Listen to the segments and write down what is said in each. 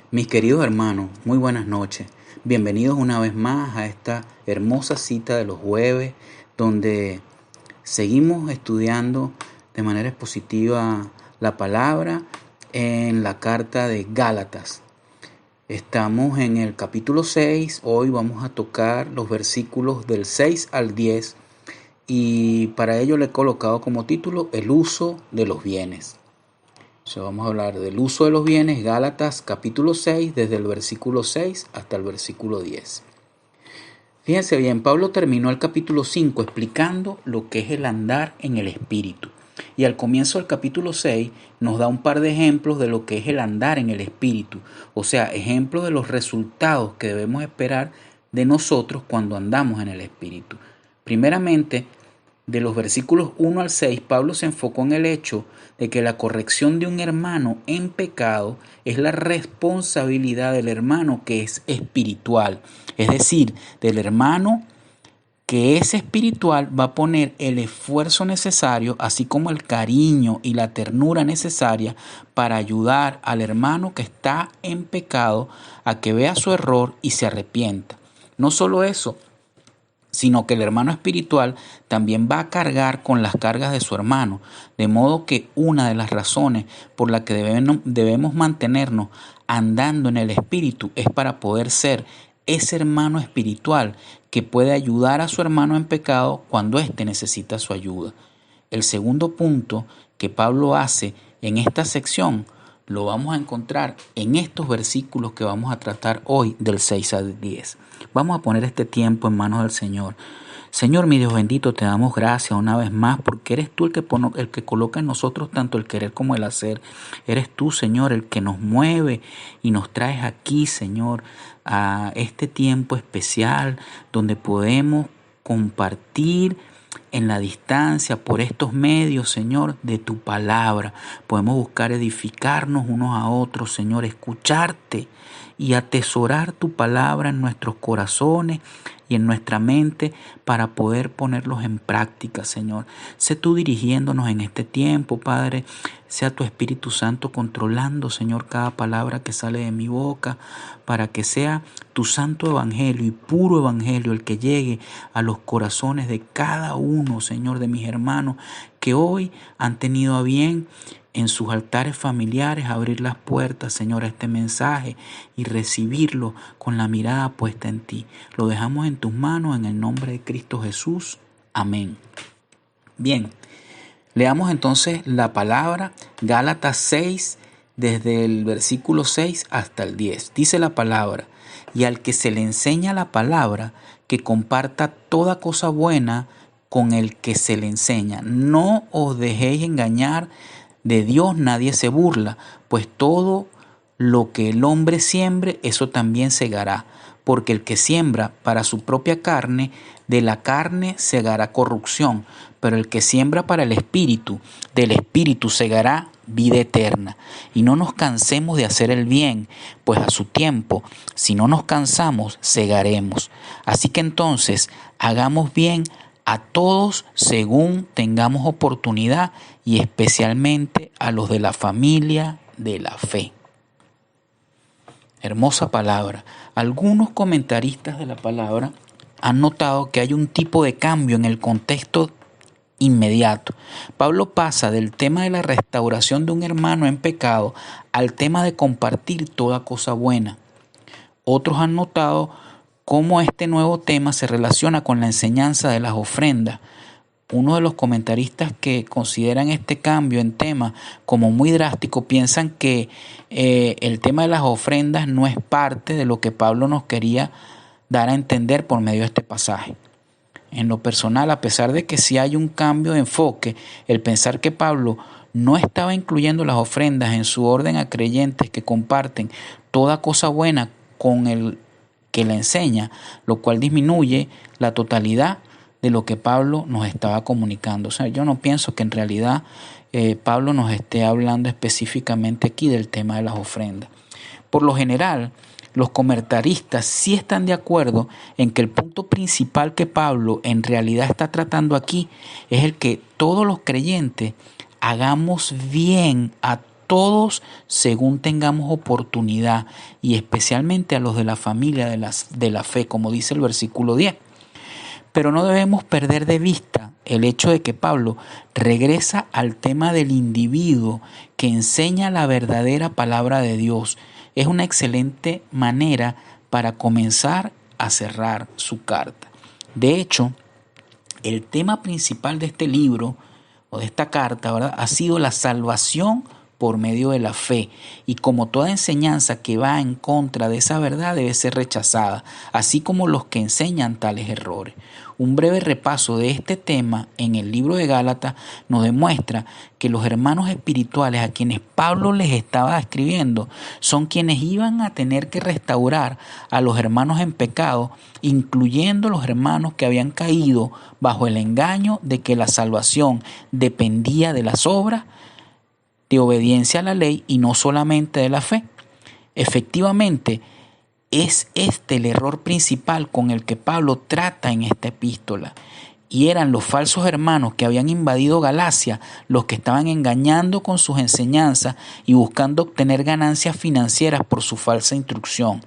Mis queridos hermanos, muy buenas noches. Bienvenidos una vez más a esta hermosa cita de los jueves, donde seguimos estudiando de manera expositiva la palabra en la carta de Gálatas. Estamos en el capítulo 6, hoy vamos a tocar los versículos del 6 al 10 y para ello le he colocado como título el uso de los bienes. Vamos a hablar del uso de los bienes, Gálatas capítulo 6, desde el versículo 6 hasta el versículo 10. Fíjense bien, Pablo terminó el capítulo 5 explicando lo que es el andar en el Espíritu. Y al comienzo del capítulo 6 nos da un par de ejemplos de lo que es el andar en el Espíritu. O sea, ejemplos de los resultados que debemos esperar de nosotros cuando andamos en el Espíritu. Primeramente, de los versículos 1 al 6, Pablo se enfocó en el hecho de que la corrección de un hermano en pecado es la responsabilidad del hermano que es espiritual. Es decir, del hermano que es espiritual va a poner el esfuerzo necesario, así como el cariño y la ternura necesaria para ayudar al hermano que está en pecado a que vea su error y se arrepienta. No solo eso, sino que el hermano espiritual también va a cargar con las cargas de su hermano, de modo que una de las razones por las que debemos mantenernos andando en el espíritu es para poder ser ese hermano espiritual que puede ayudar a su hermano en pecado cuando éste necesita su ayuda. El segundo punto que Pablo hace en esta sección lo vamos a encontrar en estos versículos que vamos a tratar hoy del 6 al 10. Vamos a poner este tiempo en manos del Señor. Señor, mi Dios bendito, te damos gracias una vez más porque eres tú el que coloca en nosotros tanto el querer como el hacer. Eres tú, Señor, el que nos mueve y nos traes aquí, Señor, a este tiempo especial donde podemos compartir en la distancia, por estos medios, Señor, de tu palabra. Podemos buscar edificarnos unos a otros, Señor, escucharte y atesorar tu palabra en nuestros corazones y en nuestra mente para poder ponerlos en práctica, Señor. Sé tú dirigiéndonos en este tiempo, Padre. Sea tu Espíritu Santo controlando, Señor, cada palabra que sale de mi boca, para que sea tu santo evangelio y puro evangelio el que llegue a los corazones de cada uno, Señor, de mis hermanos que hoy han tenido a bien en sus altares familiares abrir las puertas, Señor, a este mensaje y recibirlo con la mirada puesta en ti. Lo dejamos en tus manos en el nombre de Cristo Jesús. Amén. Bien, leamos entonces la palabra, Gálatas 6, desde el versículo 6 hasta el 10. Dice la palabra: y al que se le enseña la palabra, que comparta toda cosa buena con el que se le enseña. No os dejéis engañar, de Dios nadie se burla, pues todo lo que el hombre siembre, eso también segará. Porque el que siembra para su propia carne, de la carne segará corrupción, pero el que siembra para el Espíritu, del Espíritu segará vida eterna. Y no nos cansemos de hacer el bien, pues a su tiempo, si no nos cansamos, segaremos. Así que entonces, hagamos bien a todos según tengamos oportunidad y especialmente a los de la familia de la fe. Hermosa palabra. Algunos comentaristas de la palabra han notado que hay un tipo de cambio en el contexto inmediato. Pablo pasa del tema de la restauración de un hermano en pecado al tema de compartir toda cosa buena. Otros han notado cómo este nuevo tema se relaciona con la enseñanza de las ofrendas. Uno de los comentaristas que consideran este cambio en tema como muy drástico piensan que el tema de las ofrendas no es parte de lo que Pablo nos quería dar a entender por medio de este pasaje. En lo personal, a pesar de que sí hay un cambio de enfoque, el pensar que Pablo no estaba incluyendo las ofrendas en su orden a creyentes que comparten toda cosa buena con el que la enseña, lo cual disminuye la totalidad de lo que Pablo nos estaba comunicando. O sea, yo no pienso que en realidad Pablo nos esté hablando específicamente aquí del tema de las ofrendas. Por lo general, los comentaristas sí están de acuerdo en que el punto principal que Pablo en realidad está tratando aquí es el que todos los creyentes hagamos bien a todos según tengamos oportunidad, y especialmente a los de la familia de la fe, como dice el versículo 10. Pero no debemos perder de vista el hecho de que Pablo regresa al tema del individuo que enseña la verdadera palabra de Dios. Es una excelente manera para comenzar a cerrar su carta. De hecho, el tema principal de este libro o de esta carta, ¿verdad?, ha sido la salvación por medio de la fe, y como toda enseñanza que va en contra de esa verdad debe ser rechazada, así como los que enseñan tales errores. Un breve repaso de este tema en el libro de Gálatas nos demuestra que los hermanos espirituales a quienes Pablo les estaba escribiendo son quienes iban a tener que restaurar a los hermanos en pecado, incluyendo los hermanos que habían caído bajo el engaño de que la salvación dependía de las obras de obediencia a la ley y no solamente de la fe. Efectivamente, es este el error principal con el que Pablo trata en esta epístola. Y eran los falsos hermanos que habían invadido Galacia los que estaban engañando con sus enseñanzas y buscando obtener ganancias financieras por su falsa instrucción.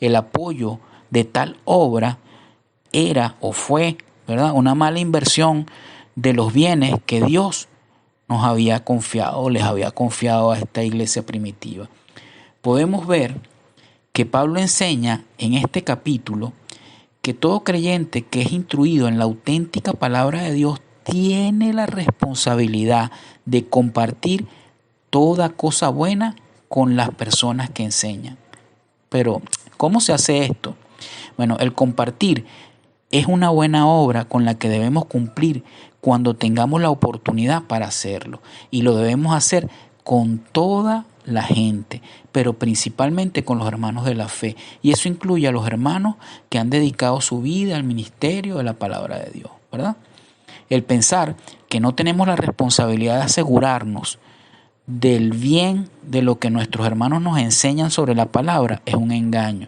El apoyo de tal obra era o fue, ¿verdad?, una mala inversión de los bienes que Dios nos había confiado, les había confiado a esta iglesia primitiva. Podemos ver que Pablo enseña en este capítulo que todo creyente que es instruido en la auténtica palabra de Dios tiene la responsabilidad de compartir toda cosa buena con las personas que enseñan. Pero, ¿cómo se hace esto? Bueno, el compartir es una buena obra con la que debemos cumplir cuando tengamos la oportunidad para hacerlo. Y lo debemos hacer con toda la gente, pero principalmente con los hermanos de la fe. Y eso incluye a los hermanos que han dedicado su vida al ministerio de la palabra de Dios, ¿verdad? El pensar que no tenemos la responsabilidad de asegurarnos del bien de lo que nuestros hermanos nos enseñan sobre la palabra es un engaño.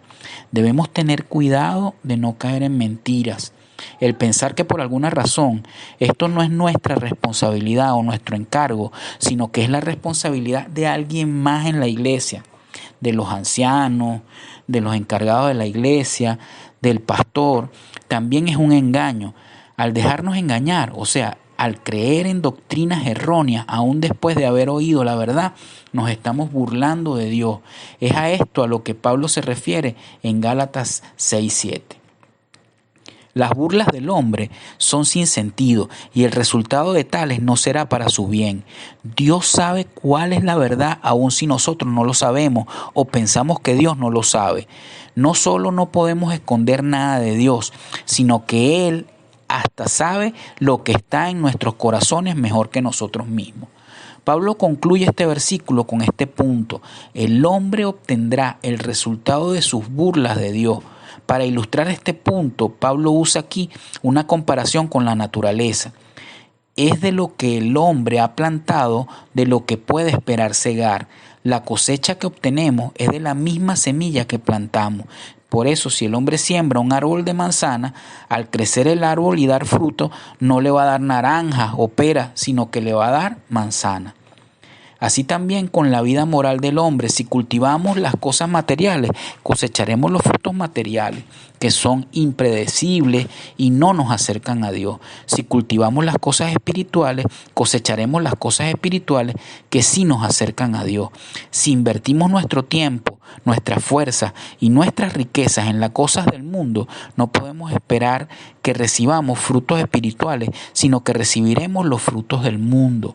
Debemos tener cuidado de no caer en mentiras. El pensar que por alguna razón esto no es nuestra responsabilidad o nuestro encargo, sino que es la responsabilidad de alguien más en la iglesia, de los ancianos, de los encargados de la iglesia, del pastor, también es un engaño. Al dejarnos engañar, o sea, al creer en doctrinas erróneas, aún después de haber oído la verdad, nos estamos burlando de Dios. Es a esto a lo que Pablo se refiere en Gálatas 6:7. Las burlas del hombre son sin sentido y el resultado de tales no será para su bien. Dios sabe cuál es la verdad, aun si nosotros no lo sabemos o pensamos que Dios no lo sabe. No solo no podemos esconder nada de Dios, sino que Él hasta sabe lo que está en nuestros corazones mejor que nosotros mismos. Pablo concluye este versículo con este punto: el hombre obtendrá el resultado de sus burlas de Dios. Para ilustrar este punto, Pablo usa aquí una comparación con la naturaleza. Es de lo que el hombre ha plantado, de lo que puede esperar segar. La cosecha que obtenemos es de la misma semilla que plantamos. Por eso, si el hombre siembra un árbol de manzana, al crecer el árbol y dar fruto, no le va a dar naranjas o peras, sino que le va a dar manzana. Así también con la vida moral del hombre, si cultivamos las cosas materiales, cosecharemos los frutos materiales, que son impredecibles y no nos acercan a Dios. Si cultivamos las cosas espirituales, cosecharemos las cosas espirituales que sí nos acercan a Dios. Si invertimos nuestro tiempo, nuestra fuerza y nuestras riquezas en las cosas del mundo, no podemos esperar que recibamos frutos espirituales, sino que recibiremos los frutos del mundo.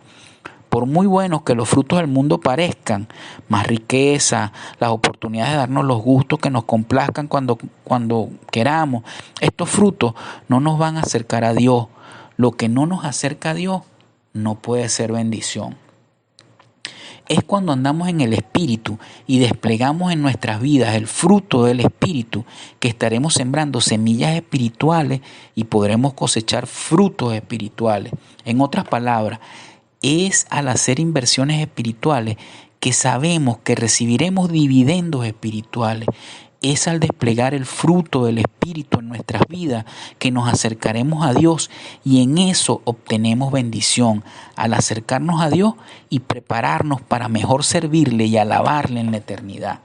Por muy buenos que los frutos del mundo parezcan, más riqueza, las oportunidades de darnos los gustos que nos complazcan cuando queramos, estos frutos no nos van a acercar a Dios. Lo que no nos acerca a Dios no puede ser bendición. Es cuando andamos en el Espíritu y desplegamos en nuestras vidas el fruto del Espíritu que estaremos sembrando semillas espirituales y podremos cosechar frutos espirituales. En otras palabras, es al hacer inversiones espirituales que sabemos que recibiremos dividendos espirituales. es al desplegar el fruto del Espíritu en nuestras vidas que nos acercaremos a Dios, y en eso obtenemos bendición al acercarnos a Dios y prepararnos para mejor servirle y alabarle en la eternidad.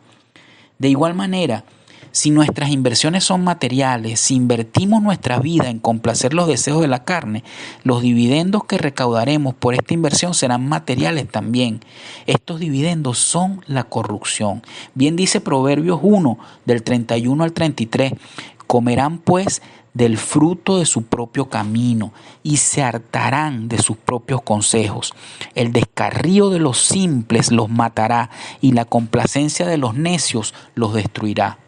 De igual manera, si nuestras inversiones son materiales, si invertimos nuestra vida en complacer los deseos de la carne, los dividendos que recaudaremos por esta inversión serán materiales también. Estos dividendos son la corrupción. Bien dice Proverbios 1, del 31 al 33, comerán pues del fruto de su propio camino y se hartarán de sus propios consejos. El descarrío de los simples los matará y la complacencia de los necios los destruirá.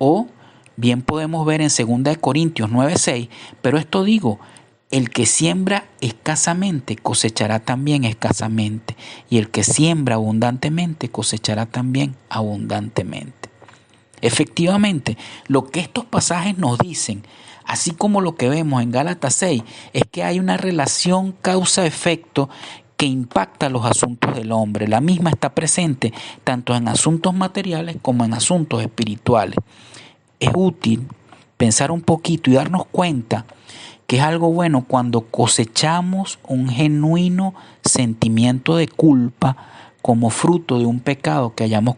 O bien podemos ver en 2 Corintios 9:6, pero esto digo, el que siembra escasamente cosechará también escasamente, y el que siembra abundantemente cosechará también abundantemente. Efectivamente, lo que estos pasajes nos dicen, así como lo que vemos en Gálatas 6, es que hay una relación causa-efecto que impacta los asuntos del hombre. La misma está presente tanto en asuntos materiales como en asuntos espirituales. Es útil pensar un poquito y darnos cuenta que es algo bueno cuando cosechamos un genuino sentimiento de culpa como fruto de un pecado que hayamos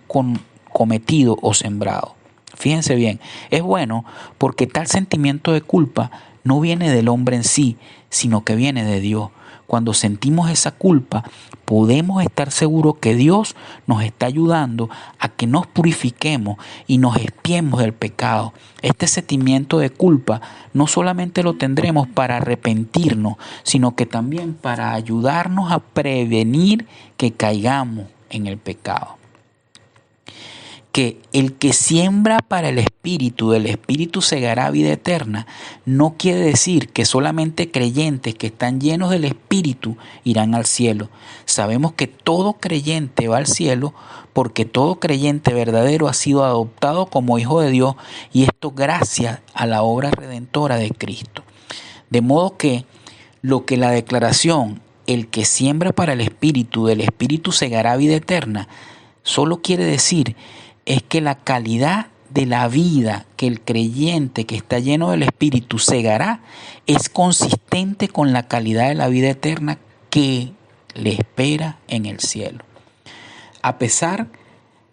cometido o sembrado. Fíjense bien, es bueno porque tal sentimiento de culpa no viene del hombre en sí, sino que viene de Dios. Cuando sentimos esa culpa, podemos estar seguros que Dios nos está ayudando a que nos purifiquemos y nos expiemos del pecado. Este sentimiento de culpa no solamente lo tendremos para arrepentirnos, sino que también para ayudarnos a prevenir que caigamos en el pecado. Que el que siembra para el Espíritu, del Espíritu segará vida eterna, no quiere decir que solamente creyentes que están llenos del Espíritu irán al cielo. Sabemos que todo creyente va al cielo porque todo creyente verdadero ha sido adoptado como hijo de Dios, y esto gracias a la obra redentora de Cristo. De modo que lo que la declaración, el que siembra para el Espíritu, del Espíritu segará vida eterna, solo quiere decir es que la calidad de la vida que el creyente que está lleno del Espíritu segará es consistente con la calidad de la vida eterna que le espera en el cielo. A pesar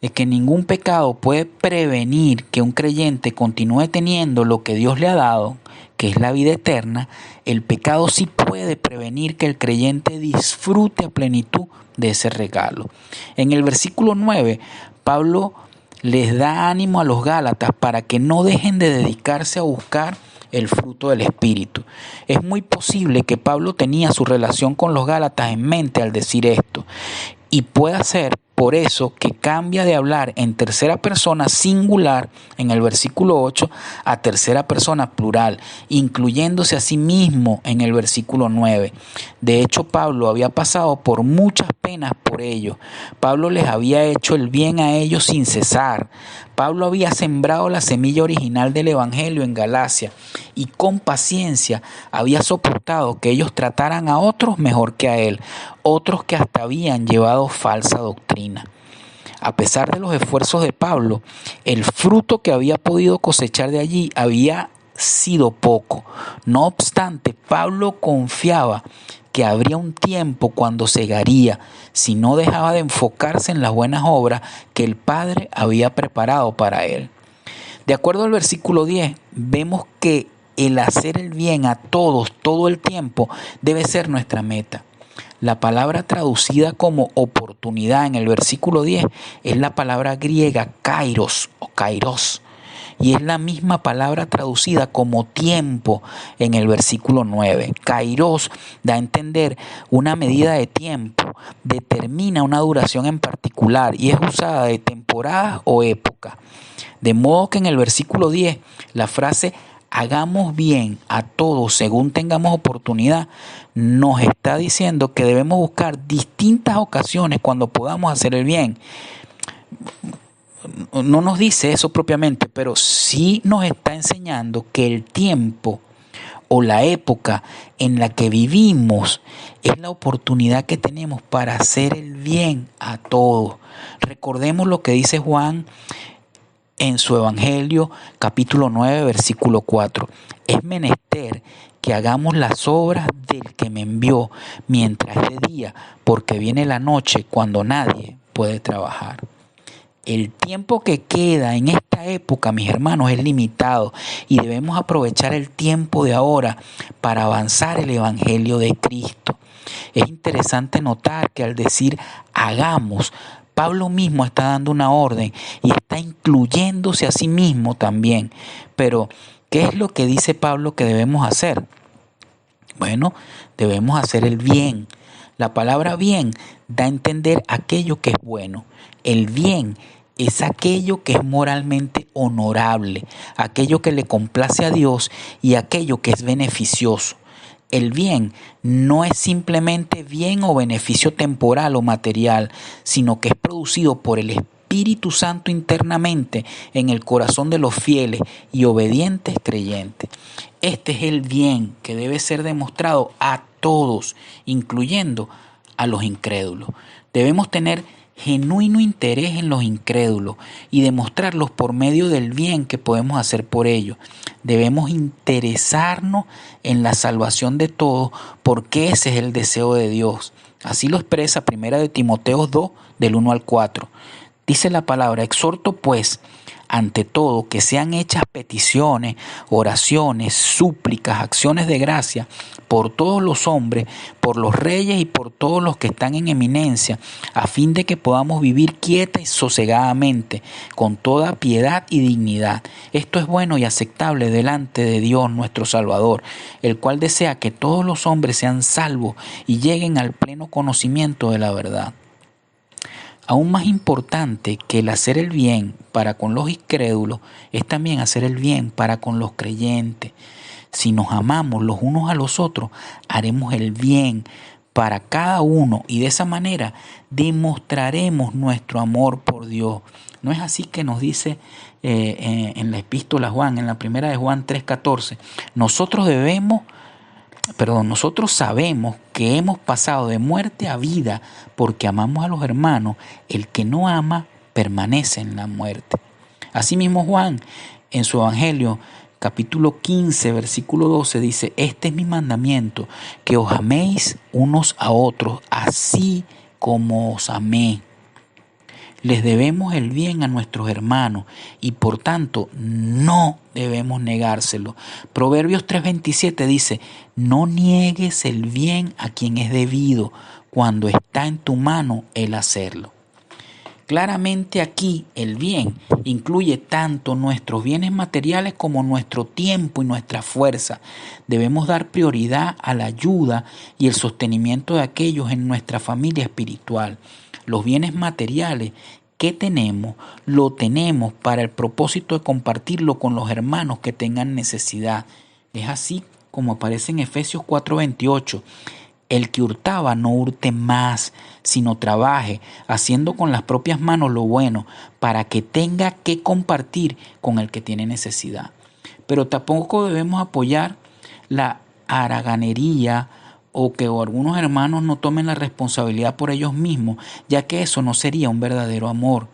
de que ningún pecado puede prevenir que un creyente continúe teniendo lo que Dios le ha dado, que es la vida eterna, el pecado sí puede prevenir que el creyente disfrute a plenitud de ese regalo. En el versículo 9, Pablo les da ánimo a los Gálatas para que no dejen de dedicarse a buscar el fruto del Espíritu. Es muy posible que Pablo tenía su relación con los Gálatas en mente al decir esto, y puede ser por eso que cambia de hablar en tercera persona singular en el versículo 8 a tercera persona plural, incluyéndose a sí mismo en el versículo 9. De hecho, Pablo había pasado por muchas penas por ellos. Pablo les había hecho el bien a ellos sin cesar. Pablo había sembrado la semilla original del Evangelio en Galacia y con paciencia había soportado que ellos trataran a otros mejor que a él, otros que hasta habían llevado falsa doctrina. A pesar de los esfuerzos de Pablo, el fruto que había podido cosechar de allí había sido poco. No obstante, Pablo confiaba que habría un tiempo cuando segaría, si no dejaba de enfocarse en las buenas obras que el Padre había preparado para él. De acuerdo al versículo 10, vemos que el hacer el bien a todos todo el tiempo debe ser nuestra meta. La palabra traducida como oportunidad en el versículo 10 es la palabra griega kairos o kairos, y es la misma palabra traducida como tiempo en el versículo 9. Kairos da a entender una medida de tiempo, determina una duración en particular y es usada de temporadas o época. De modo que en el versículo 10 la frase hagamos bien a todos según tengamos oportunidad nos está diciendo que debemos buscar distintas ocasiones cuando podamos hacer el bien. No nos dice eso propiamente, pero sí nos está enseñando que el tiempo o la época en la que vivimos es la oportunidad que tenemos para hacer el bien a todos. Recordemos lo que dice Juan en su Evangelio, capítulo 9, versículo 4. Es menester que hagamos las obras del que me envió mientras es de día, porque viene la noche cuando nadie puede trabajar. El tiempo que queda en esta época, mis hermanos, es limitado y debemos aprovechar el tiempo de ahora para avanzar el Evangelio de Cristo. Es interesante notar que al decir hagamos, Pablo mismo está dando una orden y está incluyéndose a sí mismo también. Pero, ¿qué es lo que dice Pablo que debemos hacer? Bueno, debemos hacer el bien. La palabra bien da a entender aquello que es bueno. El bien es aquello que es moralmente honorable, aquello que le complace a Dios y aquello que es beneficioso. El bien no es simplemente bien o beneficio temporal o material, sino que es producido por el Espíritu Santo internamente en el corazón de los fieles y obedientes creyentes. Este es el bien que debe ser demostrado a todos, incluyendo a los incrédulos. Debemos tener genuino interés en los incrédulos y demostrarlos por medio del bien que podemos hacer por ellos. Debemos interesarnos en la salvación de todos porque ese es el deseo de Dios. Así lo expresa 1 Timoteo 2, del 1 al 4. Dice la palabra: exhorto pues, ante todo, que sean hechas peticiones, oraciones, súplicas, acciones de gracia por todos los hombres, por los reyes y por todos los que están en eminencia, a fin de que podamos vivir quieta y sosegadamente, con toda piedad y dignidad. Esto es bueno y aceptable delante de Dios nuestro Salvador, el cual desea que todos los hombres sean salvos y lleguen al pleno conocimiento de la verdad. Aún más importante que el hacer el bien para con los incrédulos es también hacer el bien para con los creyentes. Si nos amamos los unos a los otros, haremos el bien para cada uno y de esa manera demostraremos nuestro amor por Dios. ¿No es así que nos dice en la epístola Juan, en la primera de Juan 3:14? Nosotros sabemos que hemos pasado de muerte a vida porque amamos a los hermanos. El que no ama permanece en la muerte. Asimismo, Juan, en su Evangelio, capítulo 15, versículo 12, dice: este es mi mandamiento, que os améis unos a otros, así como os amé. Les debemos el bien a nuestros hermanos y por tanto no debemos negárselo. Proverbios 3:27 dice: no niegues el bien a quien es debido cuando está en tu mano el hacerlo. Claramente aquí el bien incluye tanto nuestros bienes materiales como nuestro tiempo y nuestra fuerza. Debemos dar prioridad a la ayuda y el sostenimiento de aquellos en nuestra familia espiritual. Los bienes materiales que tenemos, lo tenemos para el propósito de compartirlo con los hermanos que tengan necesidad. Es así como aparece en Efesios 4:28. El que hurtaba no hurte más, sino trabaje, haciendo con las propias manos lo bueno, para que tenga que compartir con el que tiene necesidad. Pero tampoco debemos apoyar la haraganería o que algunos hermanos no tomen la responsabilidad por ellos mismos, ya que eso no sería un verdadero amor.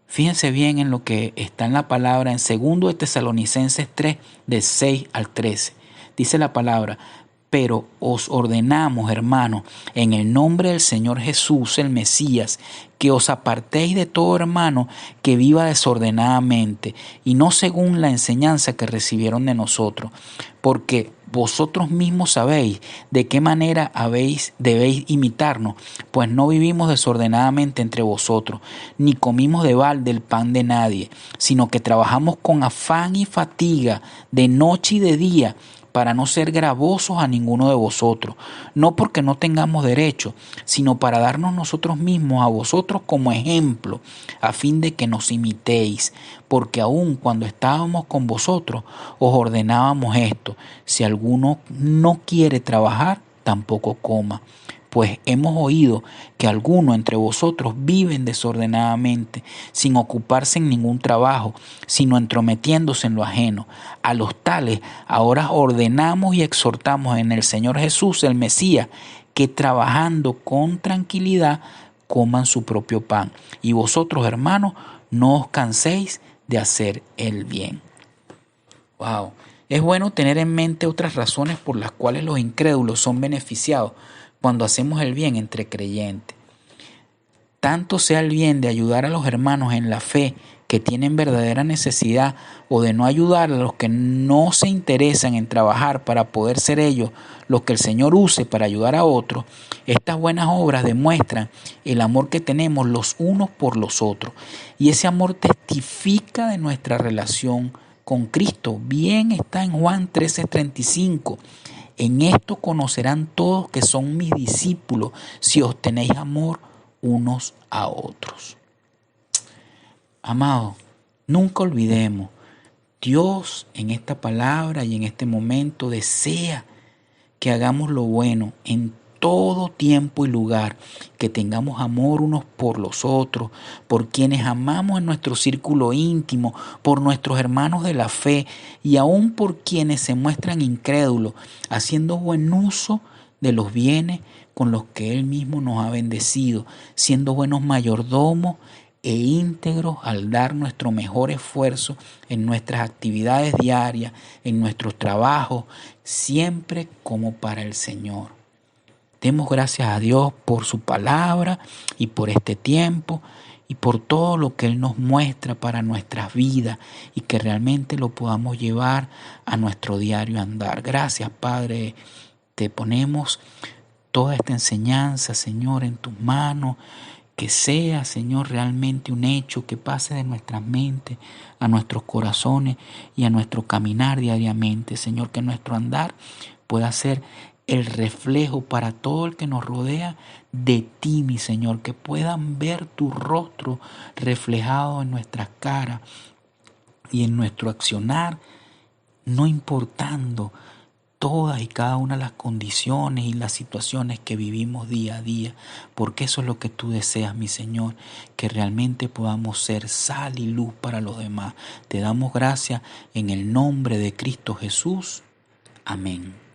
Fíjense bien en lo que está en la palabra en 2 de Tesalonicenses 3, de 6 al 13. Dice la palabra: pero os ordenamos, hermanos, en el nombre del Señor Jesús, el Mesías, que os apartéis de todo hermano que viva desordenadamente y no según la enseñanza que recibieron de nosotros, porque vosotros mismos sabéis de qué manera debéis imitarnos, pues no vivimos desordenadamente entre vosotros, ni comimos de balde el pan de nadie, sino que trabajamos con afán y fatiga de noche y de día, para no ser gravosos a ninguno de vosotros, no porque no tengamos derecho, sino para darnos nosotros mismos a vosotros como ejemplo, a fin de que nos imitéis, porque aun cuando estábamos con vosotros, os ordenábamos esto: si alguno no quiere trabajar, tampoco coma. Pues hemos oído que algunos entre vosotros viven desordenadamente, sin ocuparse en ningún trabajo, sino entrometiéndose en lo ajeno. A los tales ahora ordenamos y exhortamos en el Señor Jesús, el Mesías, que trabajando con tranquilidad coman su propio pan. Y vosotros, hermanos, no os canséis de hacer el bien. Wow. Es bueno tener en mente otras razones por las cuales los incrédulos son beneficiados cuando hacemos el bien entre creyentes. Tanto sea el bien de ayudar a los hermanos en la fe que tienen verdadera necesidad o de no ayudar a los que no se interesan en trabajar para poder ser ellos los que el Señor use para ayudar a otros, estas buenas obras demuestran el amor que tenemos los unos por los otros. Y ese amor testifica de nuestra relación con Cristo. Bien está en Juan 13:35. En esto conocerán todos que son mis discípulos, si os tenéis amor unos a otros. Amado, nunca olvidemos, Dios en esta palabra y en este momento desea que hagamos lo bueno en todo tiempo y lugar, que tengamos amor unos por los otros, por quienes amamos en nuestro círculo íntimo, por nuestros hermanos de la fe y aún por quienes se muestran incrédulos, haciendo buen uso de los bienes con los que Él mismo nos ha bendecido, siendo buenos mayordomos e íntegros al dar nuestro mejor esfuerzo en nuestras actividades diarias, en nuestros trabajos, siempre como para el Señor. Demos gracias a Dios por su palabra y por este tiempo y por todo lo que Él nos muestra para nuestras vidas y que realmente lo podamos llevar a nuestro diario andar. Gracias, Padre. Te ponemos toda esta enseñanza, Señor, en tus manos. Que sea, Señor, realmente un hecho que pase de nuestras mentes a nuestros corazones y a nuestro caminar diariamente. Señor, que nuestro andar pueda ser el reflejo para todo el que nos rodea de ti, mi Señor. Que puedan ver tu rostro reflejado en nuestras caras y en nuestro accionar, no importando todas y cada una de las condiciones y las situaciones que vivimos día a día, porque eso es lo que tú deseas, mi Señor, que realmente podamos ser sal y luz para los demás. Te damos gracias en el nombre de Cristo Jesús. Amén.